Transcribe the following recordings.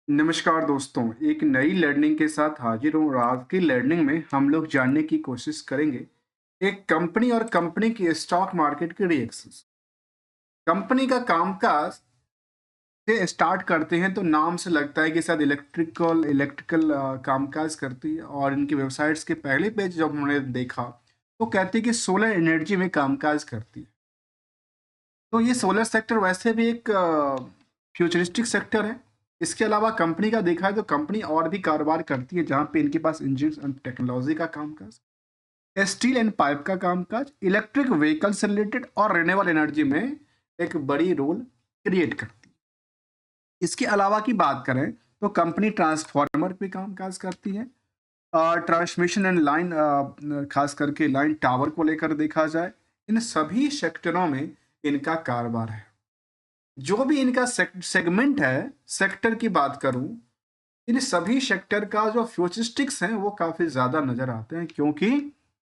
नमस्कार दोस्तों, एक नई लर्निंग के साथ हाजिर हूँ और आज की लर्निंग में हम लोग जानने की कोशिश करेंगे एक कंपनी और कंपनी की स्टॉक मार्केट के रिएक्शंस। कंपनी का कामकाज से स्टार्ट करते हैं तो नाम से लगता है कि शायद इलेक्ट्रिकल कामकाज करती है और इनकी वेबसाइट्स के पहले पेज जब हमने देखा तो कहते हैं कि सोलर एनर्जी में कामकाज करती है। तो ये सोलर सेक्टर वैसे भी एक फ्यूचरिस्टिक सेक्टर है। इसके अलावा कंपनी का देखा है तो कंपनी और भी कारोबार करती है जहाँ पे इनके पास इंजन एंड टेक्नोलॉजी का कामकाज, स्टील एंड पाइप का कामकाज, इलेक्ट्रिक व्हीकल से रिलेटेड और रिन्यूएबल एनर्जी में एक बड़ी रोल क्रिएट करती है। इसके अलावा की बात करें तो कंपनी ट्रांसफार्मर पे कामकाज करती है, ट्रांसमिशन एंड लाइन, खास करके लाइन टावर को लेकर देखा जाए, इन सभी सेक्टरों में इनका कारोबार है। जो भी इनका सेगमेंट है, सेक्टर की बात करूं, इन सभी सेक्टर का जो फ्यूचरिस्टिक्स हैं वो काफ़ी ज़्यादा नज़र आते हैं, क्योंकि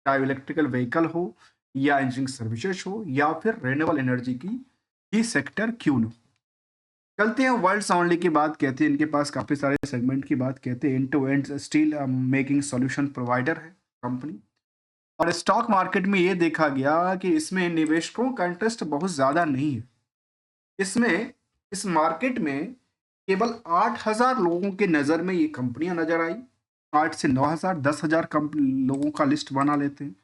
चाहे इलेक्ट्रिकल व्हीकल हो या इंजीनियरिंग सर्विसेज हो या फिर रिन्यूएबल एनर्जी की ही सेक्टर क्यों न हो। चलते हैं वर्ल्ड्स ओनली की बात, कहते हैं इनके पास काफ़ी सारे सेगमेंट की बात, कहते हैं end to end steel making solution provider है कंपनी। और स्टॉक मार्केट में ये देखा गया कि इसमें निवेशकों का इंटरेस्ट बहुत ज़्यादा नहीं है। इसमें इस मार्केट में केवल 8,000 लोगों के नज़र में ये कंपनियां नजर आई। 8 से 9,000, 10,000 लोगों का लिस्ट बना लेते हैं,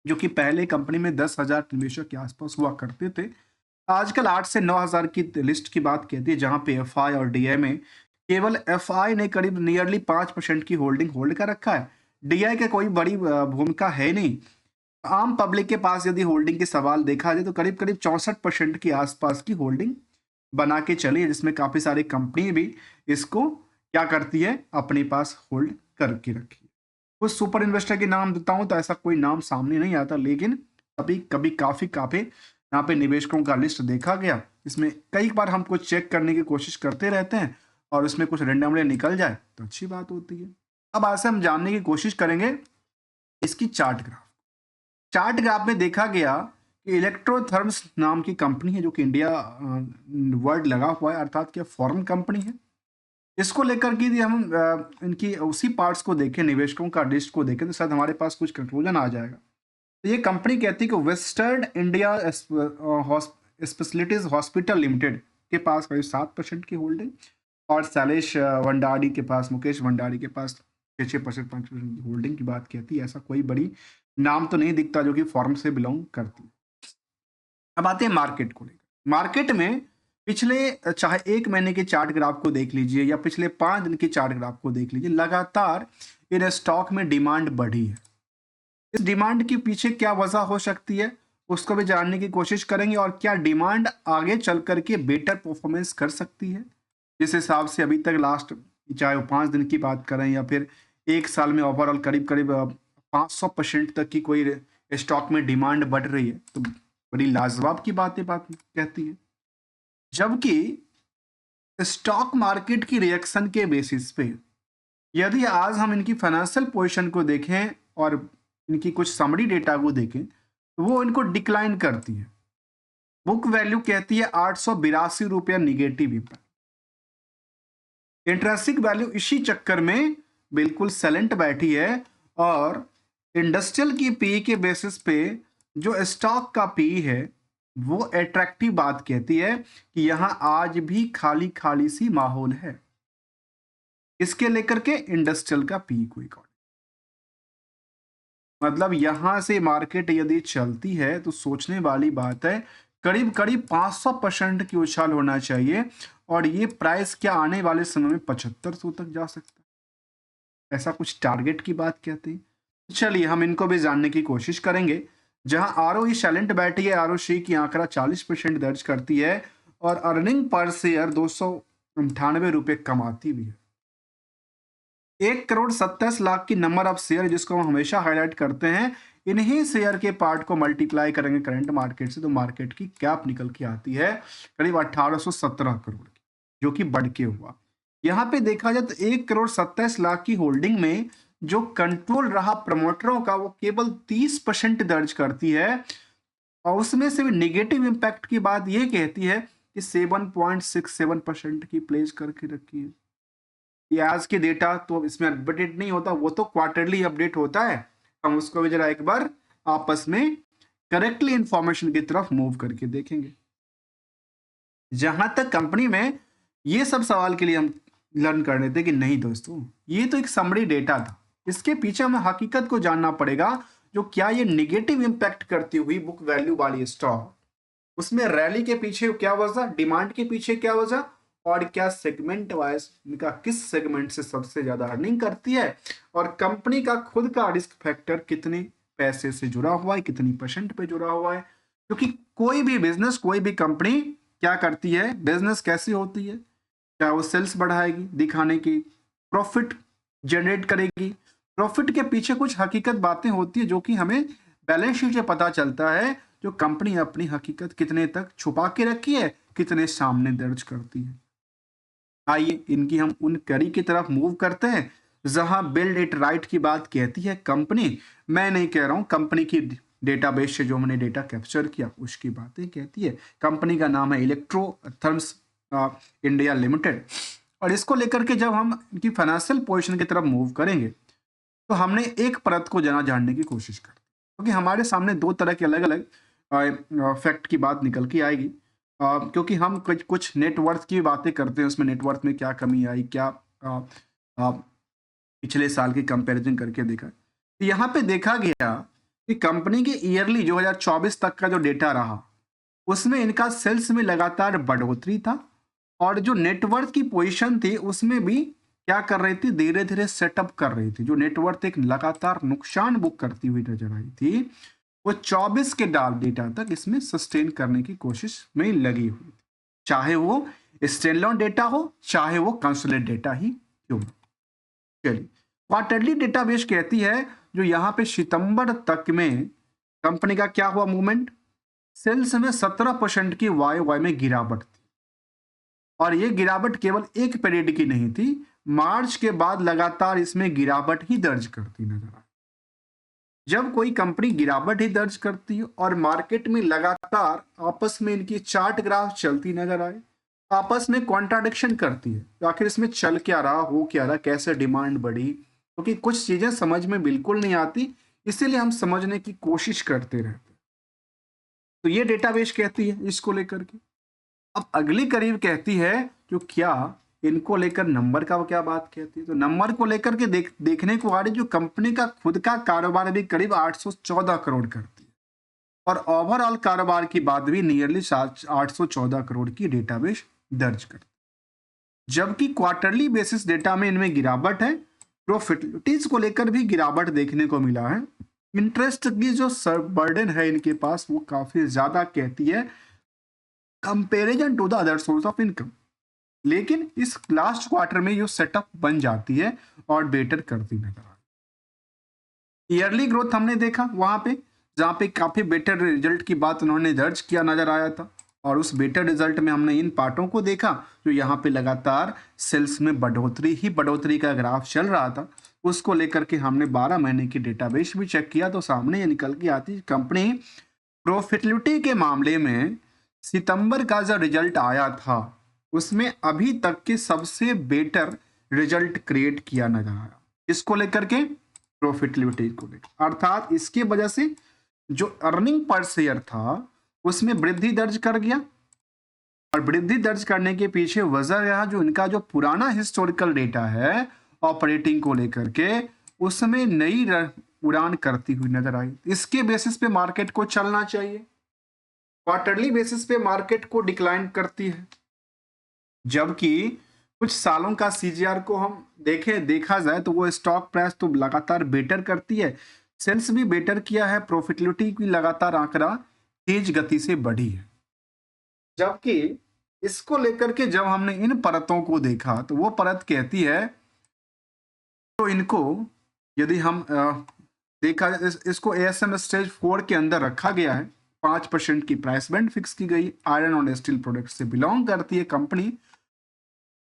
जो कि पहले कंपनी में 10,000 निवेशक के आसपास हुआ करते थे। आजकल 8 से 9,000 की लिस्ट की बात कहती है, जहां पे एफआई और डीआई में केवल एफआई ने करीब नियरली 5% की होल्डिंग होल्ड कर रखा है। डीआई की कोई बड़ी भूमिका है नहीं। आम पब्लिक के पास यदि होल्डिंग के सवाल देखा जाए तो करीब करीब 64% के आसपास की होल्डिंग बना के चली है, जिसमें काफ़ी सारी कंपनी भी इसको क्या करती है, अपने पास होल्ड करके रखी है। कुछ सुपर इन्वेस्टर के नाम देता हूं तो ऐसा कोई नाम सामने नहीं आता, लेकिन कभी कभी काफ़ी काफ़ी यहाँ पे निवेशकों का लिस्ट देखा गया। इसमें कई बार हम कुछ चेक करने की कोशिश करते रहते हैं और उसमें कुछ रेंडमली निकल जाए तो अच्छी बात होती है। अब ऐसे हम जानने की कोशिश करेंगे इसकी चार्ट ग्राफ। चार्ट ग्राफ में देखा गया कि इलेक्ट्रोथर्म्स नाम की कंपनी है, जो कि इंडिया वर्ड लगा हुआ है, अर्थात क्या फॉरेन कंपनी है। इसको लेकर के यदि हम इनकी उसी पार्ट्स को देखें, निवेशकों का लिस्ट को देखें, तो शायद हमारे पास कुछ कंक्लूजन आ जाएगा। तो ये कंपनी कहती है कि western India specialities hospital limited के पास करीब 7% की होल्डिंग, और शैलेश भंडारी के पास, मुकेश भंडारी के पास 6% 5% की होल्डिंग की बात कहती है। ऐसा कोई बड़ी नाम तो नहीं दिखता जो कि फॉर्म से बिलोंग करती है। अब आते हैं मार्केट को लेकर। मार्केट में पिछले चाहे 1 महीने के चार्ट ग्राफ को देख लीजिए या पिछले 5 दिन के चार्ट ग्राफ को देख लीजिए, लगातार इन स्टॉक में डिमांड बढ़ी है। इस डिमांड के पीछे क्या वजह हो सकती है, उसको भी जानने की कोशिश करेंगे, और क्या डिमांड आगे चल करके बेटर परफॉर्मेंस कर सकती है। जिस हिसाब से अभी तक लास्ट, चाहे वो 5 दिन की बात करें या फिर 1 साल में ओवरऑल करीब करीब 500% तक की कोई स्टॉक में डिमांड बढ़ रही है, तो बड़ी लाजवाब की बात कहती है। जबकि स्टॉक मार्केट की रिएक्शन के बेसिस पे यदि आज हम इनकी फाइनेंशियल पोजीशन को देखें और इनकी कुछ समरी डेटा को देखें, तो वो इनको डिक्लाइन करती है। बुक वैल्यू कहती है 882 रुपया निगेटिव इम्पैक्ट। इंट्रेंसिक वैल्यू इसी चक्कर में बिल्कुल साइलेंट बैठी है, और इंडस्ट्रियल की पी के बेसिस पे जो स्टॉक का पी है वो अट्रैक्टिव बात कहती है कि यहां आज भी खाली खाली सी माहौल है। इसके लेकर के इंडस्ट्रियल का पी को रिकॉर्ड, मतलब यहां से मार्केट यदि चलती है तो सोचने वाली बात है। करीब करीब 500% की उछाल होना चाहिए, और ये प्राइस क्या आने वाले समय में 7500 तक जा सकता है, ऐसा कुछ टारगेट की बात कहते हैं। चलिए हम इनको भी जानने की कोशिश करेंगे। जहां आर ओ सेलेंट बैठी है, आर ओ सी की आंकड़ा 40% दर्ज करती है, और अर्निंग पर शेयर 298 रुपये कमाती भी है। 1,27,00,000 की नंबर ऑफ शेयर, जिसको हम हमेशा हाईलाइट करते हैं, इन्हीं शेयर के पार्ट को मल्टीप्लाई करेंगे करंट मार्केट से, तो मार्केट की कैप निकल के आती है करीब 1817 करोड़ की, जो कि बढ़ के हुआ। यहाँ पे देखा जाए तो 1,27,00,000 की होल्डिंग में जो कंट्रोल रहा प्रमोटरों का, वो केवल 30% दर्ज करती है, और उसमें से भी निगेटिव इम्पैक्ट की बात ये कहती है कि 7.67% की प्लेस करके रखी है। कि आज के डेटा तो इसमें अपडेट नहीं होता, वो तो क्वार्टरली अपडेट होता है। हम उसको भी जरा एक बार आपस में करेक्टली इंफॉर्मेशन की तरफ मूव करके देखेंगे। जहां तक कंपनी में ये सब सवाल के लिए हम लर्न कर रहे थे कि नहीं दोस्तों, ये तो एक समरी डेटा था, इसके पीछे हमें हकीकत को जानना पड़ेगा। जो क्या ये निगेटिव इंपैक्ट करती हुई बुक वैल्यू वाली स्टॉक, उसमें रैली के पीछे क्या वजह, डिमांड के पीछे क्या वजह, और क्या सेगमेंट वाइज इनका किस सेगमेंट से सबसे ज्यादा अर्निंग करती है, और कंपनी का खुद का रिस्क फैक्टर कितने पैसे से जुड़ा हुआ है, कितनी % पे जुड़ा हुआ है। क्योंकि कोई भी बिजनेस, कोई भी कंपनी क्या करती है, बिजनेस कैसी होती है, क्या वो सेल्स बढ़ाएगी दिखाने की, प्रॉफिट जनरेट करेगी, प्रॉफिट के पीछे कुछ हकीकत बातें होती है जो कि हमें बैलेंस शीट से पता चलता है। जो कंपनी अपनी हकीकत कितने तक छुपा के रखी है, कितने सामने दर्ज करती है। आइए इनकी हम उन कड़ी की तरफ मूव करते हैं जहां बिल्ड इट राइट की बात कहती है कंपनी। मैं नहीं कह रहा हूं, कंपनी की डेटाबेस से जो हमने डेटा कैप्चर किया उसकी बातें कहती है। कंपनी का नाम है इलेक्ट्रो थर्म्स इंडिया लिमिटेड। और इसको लेकर के जब हम इनकी फाइनेंशियल पोजीशन की तरफ मूव करेंगे तो हमने एक परत को जानने की कोशिश कर, क्योंकि हमारे सामने दो तरह के अलग अलग फैक्ट की बात निकल के आएगी। क्योंकि हम कुछ नेटवर्थ की बातें करते हैं, उसमें नेटवर्थ में क्या कमी आई, क्या पिछले साल की कंपैरिजन करके देखा। तो यहाँ पे देखा गया कि कंपनी के ईयरली 2024 तक का जो डेटा रहा उसमें इनका सेल्स में लगातार बढ़ोतरी था, और जो नेटवर्थ की पोजीशन थी उसमें भी क्या कर रही थी, धीरे धीरे सेटअप कर रही थी। जो नेटवर्थ एक लगातार नुकसान बुक करती हुई नजर आई थी, वो 24 के डेटा तक इसमें सस्टेन करने की कोशिश में लगी हुई थी, चाहे वो स्टैंडअलोन डेटा हो, चाहे वो कंसोलिडेटेड डेटा ही क्यों। चलिए, क्वार्टरली डेटाबेस कहती है जो यहाँ पे सितंबर तक में कंपनी का क्या हुआ मूवमेंट, सेल्स में 17% की वाई में गिरावट थी। और ये गिरावट केवल एक पीरियड की नहीं थी, मार्च के बाद लगातार इसमें गिरावट ही दर्ज करती नजर आई। जब कोई कंपनी गिरावट ही दर्ज करती है और मार्केट में लगातार आपस में इनकी चार्ट ग्राफ चलती नजर आए, आपस में कॉन्ट्राडिक्शन करती है, तो आखिर इसमें चल क्या रहा, हो क्या रहा, कैसे डिमांड बढ़ी, क्योंकि कुछ चीजें समझ में बिल्कुल नहीं आती, इसीलिए हम समझने की कोशिश करते रहते। तो ये डेटाबेस कहती है इसको लेकर के। अब अगली करीब कहती है जो क्या इनको लेकर नंबर का क्या बात कहती है, तो नंबर को लेकर के देखने को आ रही जो कंपनी का खुद का कारोबार भी करीब 814 करोड़ करती है, और ओवरऑल कारोबार की बात भी नियरली 814 करोड़ की डेटाबेस दर्ज करती है। जबकि क्वार्टरली बेसिस डेटा में इनमें गिरावट है, प्रॉफिटिलिटीज को लेकर भी गिरावट देखने को मिला है, इंटरेस्ट की जो बर्डन है इनके पास वो काफी ज्यादा कहती है comparison to the other source of income. लेकिन इस लास्ट क्वार्टर में ये सेटअप बन जाती है और बेटर करती नजर आ रही। ईयरली ग्रोथ हमने देखा वहां पे, जहां पे काफी बेटर रिजल्ट की बात उन्होंने दर्ज किया नजर आया था, और उस बेटर रिजल्ट में हमने इन पार्टों को देखा जो यहाँ पे लगातार सेल्स में बढ़ोतरी का ग्राफ चल रहा था। उसको लेकर के हमने 12 महीने की डेटाबेस भी चेक किया, तो सामने ये निकल के आती कंपनी प्रॉफिटेबिलिटी के मामले में सितंबर का जो रिजल्ट आया था उसमें अभी तक के सबसे बेटर रिजल्ट क्रिएट किया नजर आया। इसको लेकर के, प्रॉफिटेबिलिटी को लेकर, अर्थात इसकी वजह से जो अर्निंग पर शेयर था उसमें वृद्धि दर्ज कर गया, और वृद्धि दर्ज करने के पीछे वजह रहा जो इनका जो पुराना हिस्टोरिकल डेटा है ऑपरेटिंग को लेकर के, उसमें नई उड़ान करती हुई नजर आई। इसके बेसिस पे मार्केट को चलना चाहिए, क्वार्टरली बेसिस पे मार्केट को डिक्लाइन करती है। जबकि कुछ सालों का सीजीआर को हम देखा जाए तो वो स्टॉक प्राइस तो लगातार बेटर करती है, सेल्स भी बेटर किया है, प्रॉफिटेबिलिटी की लगातार आंकड़ा तेज गति से बढ़ी है। जबकि इसको लेकर के जब हमने इन परतों को देखा तो वो परत कहती है, तो इनको यदि हम देखा इसको एएसएम स्टेज 4 के अंदर रखा गया है, 5% की प्राइस बैंड फिक्स की गई, आयरन और स्टील प्रोडक्ट से बिलोंग करती है कंपनी।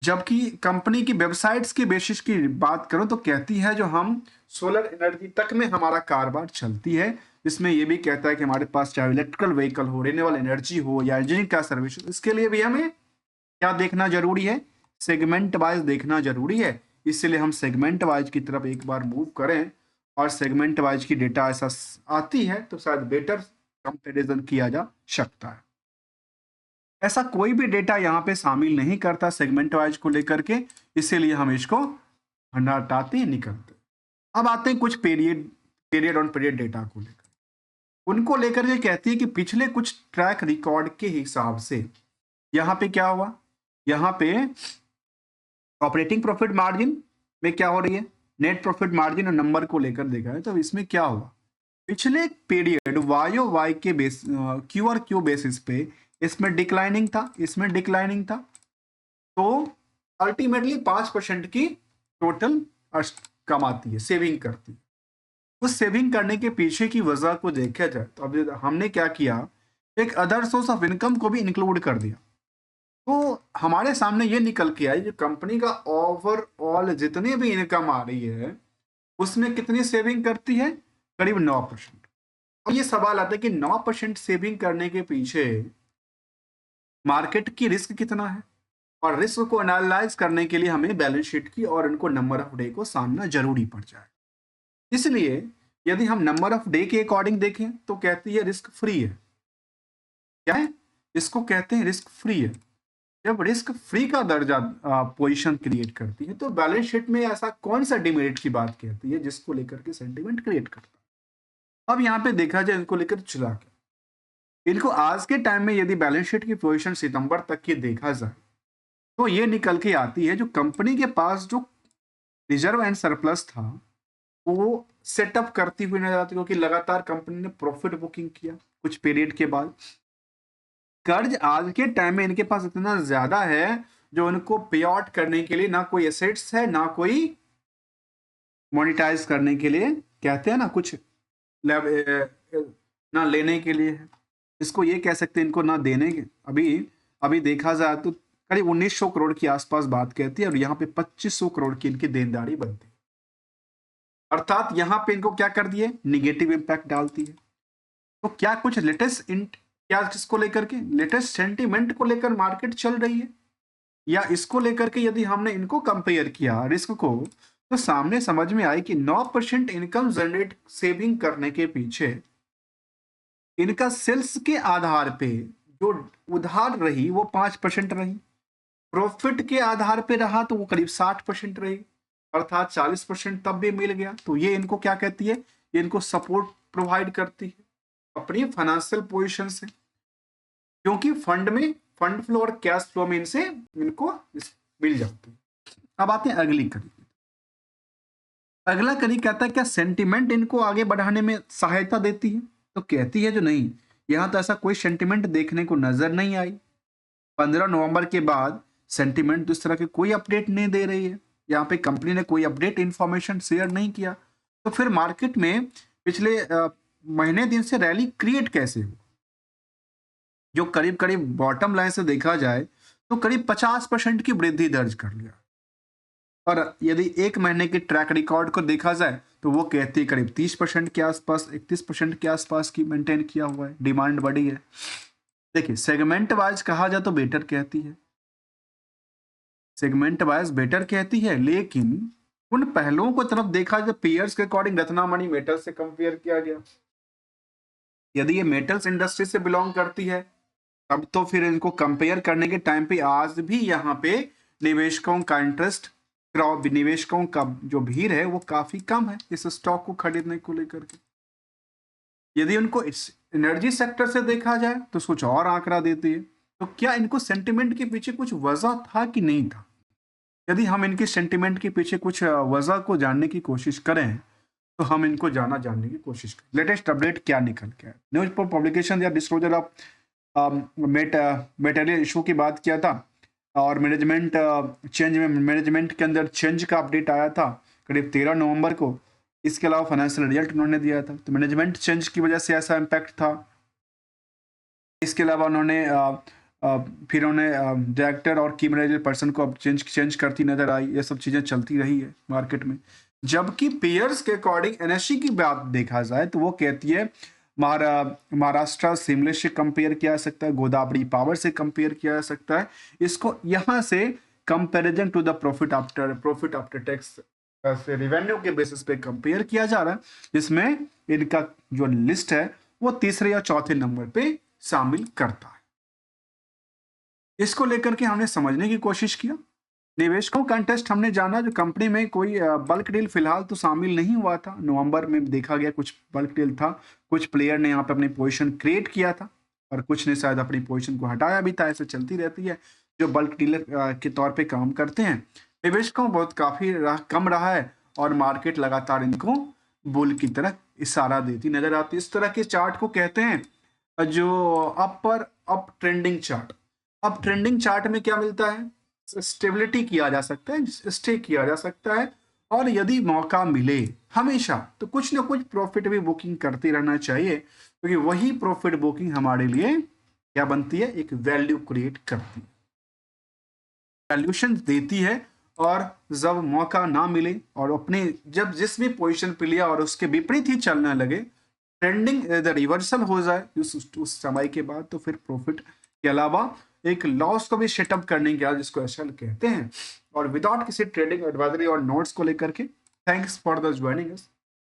जबकि कंपनी की वेबसाइट्स की बेसिस की बात करो तो कहती है जो हम सोलर एनर्जी तक में हमारा कारोबार चलती है, जिसमें यह भी कहता है कि हमारे पास चाहे इलेक्ट्रिकल व्हीकल हो, रिन्यूएबल एनर्जी हो या इंजीनियरिंग का सर्विस, इसके लिए भी हमें क्या देखना जरूरी है, सेगमेंट वाइज देखना जरूरी है। इसीलिए हम सेगमेंट वाइज की तरफ एक बार मूव करें और सेगमेंट वाइज की डेटा ऐसा आती है तो शायद बेटर कंपैरिजन किया जा सकता है। ऐसा कोई भी डेटा यहाँ पे शामिल नहीं करता सेगमेंट वाइज को लेकर के, इसीलिए हम इसको हटाते निकलते। अब आते हैं कुछ पीरियड ऑन पीरियड डेटा को लेकर। उनको लेकर के कहती है कि पिछले कुछ ट्रैक रिकॉर्ड के हिसाब से यहाँ पे क्या हुआ, यहाँ पे ऑपरेटिंग प्रॉफिट मार्जिन में क्या हो रही है, नेट प्रॉफिट मार्जिन और नंबर को लेकर देखा है। तो इसमें क्या हुआ, पिछले पीरियड वाई के बेस क्यू और क्यू बेसिस पे इसमें डिक्लाइनिंग था, इसमें डिक्लाइनिंग था। तो अल्टीमेटली 5% की टोटल कमाती है, सेविंग करती है। उस सेविंग करने के पीछे की वजह को देखा जाए तो अब हमने क्या किया, एक अदर सोर्स ऑफ इनकम को भी इंक्लूड कर दिया। तो हमारे सामने ये निकल के आई जो कंपनी का ओवरऑल जितनी भी इनकम आ रही है उसमें कितनी सेविंग करती है, करीब 9%। अब ये सवाल आता है कि 9% सेविंग करने के पीछे मार्केट की रिस्क कितना है, और रिस्क को एनालाइज करने के लिए हमें बैलेंस शीट की और इनको नंबर ऑफ डे को सामना जरूरी पड़ जाए। इसलिए यदि हम नंबर ऑफ डे के अकॉर्डिंग देखें तो कहती है रिस्क फ्री है। क्या है, इसको कहते हैं रिस्क फ्री है। जब रिस्क फ्री का दर्जा पोजीशन क्रिएट करती है तो बैलेंस शीट में ऐसा कौन सा डिमेरिट की बात कहती है जिसको लेकर के सेंटीमेंट क्रिएट करता है। अब यहाँ पे देखा जाए इनको लेकर चला के, इनको आज के टाइम में यदि बैलेंस शीट की पोजीशन सितंबर तक की देखा जाए तो ये निकल के आती है जो कंपनी के पास जो रिजर्व एंड सरप्लस था वो सेटअप करती हुई नजर आती है, क्योंकि लगातार कंपनी ने प्रॉफिट बुकिंग किया कुछ पीरियड के बाद। कर्ज आज के टाइम में इनके पास इतना ज्यादा है जो उनको पे आउट करने के लिए ना कोई एसेट्स है ना कोई मोनिटाइज करने के लिए, कहते हैं ना कुछ ना लेने के लिए है, इसको ये कह सकते हैं इनको ना देने के। अभी देखा जाए तो करीब 1900 करोड़ के आसपास बात कहती है और यहाँ पे 2500 करोड़ की इनकी देनदारी बनती है। अर्थात यहाँ पे इनको क्या कर दिए, निगेटिव इंपैक्ट डालती है। तो क्या कुछ लेटेस्ट क्या किसको लेकर के, लेटेस्ट सेंटीमेंट को लेकर मार्केट चल रही है, या इसको लेकर के यदि हमने इनको कंपेयर किया रिस्क को तो सामने समझ में आई कि 9% इनकम जनरेट सेविंग करने के पीछे इनका सेल्स के आधार पे जो उधार रही वो 5% रही, प्रॉफिट के आधार पे रहा तो वो करीब 60% रही, अर्थात 40% तब भी मिल गया। तो ये इनको क्या कहती है, ये इनको सपोर्ट प्रोवाइड करती है अपनी फाइनेंशियल पोजीशन से, क्योंकि फंड फ्लो और कैश फ्लो में इनसे इनको मिल जाती है। अब आते हैं अगली कड़ी। अगला कड़ी कहता है क्या सेंटिमेंट इनको आगे बढ़ाने में सहायता देती है, तो कहती है जो नहीं, यहां तो ऐसा कोई सेंटिमेंट देखने को नजर नहीं आई। 15 नवंबर के बाद सेंटिमेंट तो इस तरह के कोई अपडेट नहीं दे रही है, यहाँ पे कंपनी ने कोई अपडेट इंफॉर्मेशन शेयर नहीं किया। तो फिर मार्केट में पिछले महीने दिन से रैली क्रिएट कैसे हुई, जो करीब करीब बॉटम लाइन से देखा जाए तो करीब 50% की वृद्धि दर्ज कर लिया, और यदि एक महीने के ट्रैक रिकॉर्ड को देखा जाए तो वो कहती है करीब 30% के आसपास, 31% के आसपास की मेंटेन किया हुआ है, डिमांड बढ़ी है। देखिए सेगमेंट वाइज कहा जाए तो बेटर कहती है, सेगमेंट वाइज बेटर कहती है, लेकिन उन पहलुओं को तरफ देखा जाए पीयर्स के अकॉर्डिंग रत्नामणि मेटल से कंपेयर किया गया, यदि ये मेटल्स इंडस्ट्री से बिलोंग करती है तब तो फिर इनको कंपेयर करने के टाइम पे आज भी यहाँ पे निवेशकों का इंटरेस्ट, निवेशकों का जो भीड़ है वो काफी कम है इस स्टॉक को खरीदने को लेकर के। यदि उनको इस एनर्जी सेक्टर से देखा जाए तो कुछ और आंकड़ा देती है। तो क्या इनको सेंटिमेंट के पीछे कुछ वजह था कि नहीं था, यदि हम इनके सेंटिमेंट के पीछे कुछ वजह को जानने की कोशिश करें तो हम इनको जानने की कोशिश करें। लेटेस्ट अपडेट क्या निकल के आया, न्यूज पर पब्लिकेशन या डिस्क्लोजर ऑफ मेटेरियल इशू की बात किया था, और मैनेजमेंट चेंज में मैनेजमेंट के अंदर चेंज का अपडेट आया था करीब 13 नवंबर को। इसके अलावा फाइनेंशियल रिजल्ट उन्होंने दिया था, तो मैनेजमेंट चेंज की वजह से ऐसा इम्पैक्ट था। इसके अलावा उन्होंने फिर उन्हें डायरेक्टर और की मैनेजर पर्सन को अब चेंज करती नजर आई। ये सब चीज़ें चलती रही है मार्केट में। जबकि पेयर्स के अकॉर्डिंग एनएससी की बात देखा जाए तो वो कहती है महाराष्ट्र सिमलेस से कंपेयर किया जा सकता है, गोदावरी पावर से कंपेयर किया जा सकता है। इसको यहाँ से comparison to the profit after tax से रिवेन्यू के बेसिस पे कंपेयर किया जा रहा है, जिसमें इनका जो लिस्ट है वो तीसरे या चौथे नंबर पे शामिल करता है। इसको लेकर के हमने समझने की कोशिश किया। निवेशकों कंटेस्ट हमने जाना, जो कंपनी में कोई बल्क डील फिलहाल तो शामिल नहीं हुआ था। नवंबर में देखा गया कुछ बल्क डील था, कुछ प्लेयर ने यहाँ पे अपनी पोजीशन क्रिएट किया था और कुछ ने शायद अपनी पोजीशन को हटाया भी था। ऐसे चलती रहती है जो बल्क डीलर के तौर पे काम करते हैं। निवेशकों बहुत काफी कम रहा है और मार्केट लगातार इनको बुल की तरह इशारा देती नजर आती है। इस तरह के चार्ट को कहते हैं जो अप ट्रेंडिंग चार्ट। अब ट्रेंडिंग चार्ट में क्या मिलता है, स्टेबिलिटी किया जा सकता है, स्टे किया जा सकता है, और यदि मौका मिले हमेशा तो कुछ ना कुछ प्रॉफिट भी बुकिंग करते रहना चाहिए, क्योंकि वही प्रॉफिट बुकिंग हमारे लिए क्या बनती है, एक वैल्यू क्रिएट करती है, वैल्यूशन देती है। और जब मौका ना मिले और अपने जब जिस भी पोजीशन पे लिया और उसके विपरीत ही चलने लगे, ट्रेंडिंग रिवर्सल हो जाए उस समय के बाद, तो फिर प्रॉफिट के अलावा एक लॉस को भी सेटअप करने की, जिसको एसएल कहते हैं, और विदाउट किसी ट्रेडिंग एडवाइजरी और नोट्स को लेकर के। Thanks for the joining us.